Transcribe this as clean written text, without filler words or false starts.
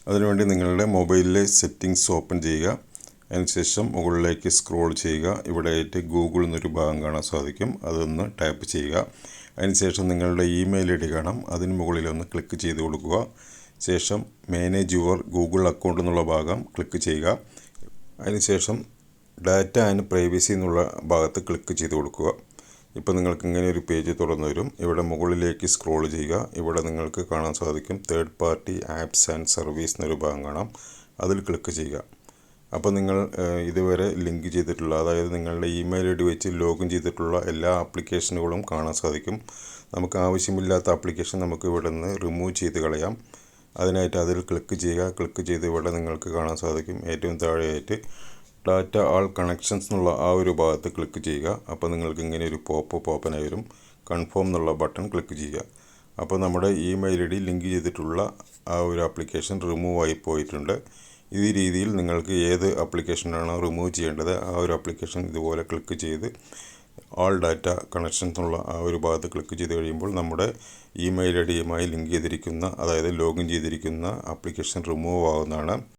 അതിനുവേണ്ടി നിങ്ങളുടെ മൊബൈലിലെ settings open ചെയ്യുക. അതിനുശേഷം മുകളിലേക്ക് സ്ക്രോൾ ചെയ്യുക. ഇവിടെയായിട്ട് ഗൂഗിൾ എന്നൊരു ഭാഗം കാണാൻ സാധിക്കും. അതൊന്ന് ടാപ്പ് ചെയ്യുക. അതിനുശേഷം നിങ്ങളുടെ ഇമെയിൽ ഐ ഡി കാണാം. അതിന് മുകളിലൊന്ന് ക്ലിക്ക് ചെയ്ത് കൊടുക്കുക. ശേഷം മാനേജ് യുവർ ഗൂഗിൾ അക്കൗണ്ട് എന്നുള്ള ഭാഗം ക്ലിക്ക് ചെയ്യുക. അതിനുശേഷം ഡാറ്റ ആൻഡ് പ്രൈവസി എന്നുള്ള ഭാഗത്ത് ക്ലിക്ക് ചെയ്ത് കൊടുക്കുക. ഇപ്പോൾ നിങ്ങൾക്ക് ഇങ്ങനെ ഒരു പേജ് തുറന്നു വരും. ഇവിടെ മുകളിലേക്ക് സ്ക്രോൾ ചെയ്യുക. ഇവിടെ നിങ്ങൾക്ക് കാണാൻ സാധിക്കും third party apps and service എന്നൊരു ഭാഗം കാണാം. അതിൽ ക്ലിക്ക് ചെയ്യുക. അപ്പോൾ നിങ്ങൾ ഇതുവരെ ലിങ്ക് ചെയ്തിട്ടുള്ള, അതായത് നിങ്ങളുടെ ഇമെയിൽ ഐ ഡി വെച്ച് ലോഗിൻ ചെയ്തിട്ടുള്ള എല്ലാ ആപ്ലിക്കേഷനുകളും കാണാൻ സാധിക്കും. നമുക്ക് ആവശ്യമില്ലാത്ത ആപ്ലിക്കേഷൻ നമുക്ക് ഇവിടെ നിന്ന് റിമൂവ് ചെയ്ത് കളയാം. അതിനായിട്ട് അതിൽ ക്ലിക്ക് ചെയ്യുക. ക്ലിക്ക് ചെയ്ത് ഇവിടെ നിങ്ങൾക്ക് കാണാൻ സാധിക്കും ഏറ്റവും താഴെയായിട്ട് ഡാറ്റ ആൾ കണക്ഷൻസ് എന്നുള്ള ആ ഒരു ഭാഗത്ത് ക്ലിക്ക് ചെയ്യുക. അപ്പോൾ നിങ്ങൾക്ക് ഇങ്ങനെ ഒരു പോപ്പ് ഓപ്പൺ ആയി വരും. കൺഫേം എന്നുള്ള ബട്ടൺ ക്ലിക്ക് ചെയ്യുക. അപ്പോൾ നമ്മുടെ ഇമെയിൽ ഐ ഡി ലിങ്ക് ചെയ്തിട്ടുള്ള ആ ഒരു ആപ്ലിക്കേഷൻ റിമൂവ് ആയി പോയിട്ടുണ്ട്. ഈ രീതിയിൽ നിങ്ങൾക്ക് ഏത് ആപ്ലിക്കേഷനാണോ റിമൂവ് ചെയ്യേണ്ടത് ആ ഒരു ആപ്ലിക്കേഷൻ ഇതുപോലെ ക്ലിക്ക് ചെയ്ത് ആൾ ഡാറ്റ കണക്ഷൻസ് എന്നുള്ള ആ ഒരു ഭാഗത്ത് ക്ലിക്ക് ചെയ്ത് കഴിയുമ്പോൾ നമ്മുടെ ഇമെയിൽ ഐ ഡിയുമായി ലിങ്ക് ചെയ്തിരിക്കുന്ന, അതായത് ലോഗിൻ ചെയ്തിരിക്കുന്ന ആപ്ലിക്കേഷൻ റിമൂവ് ആവുന്നതാണ്.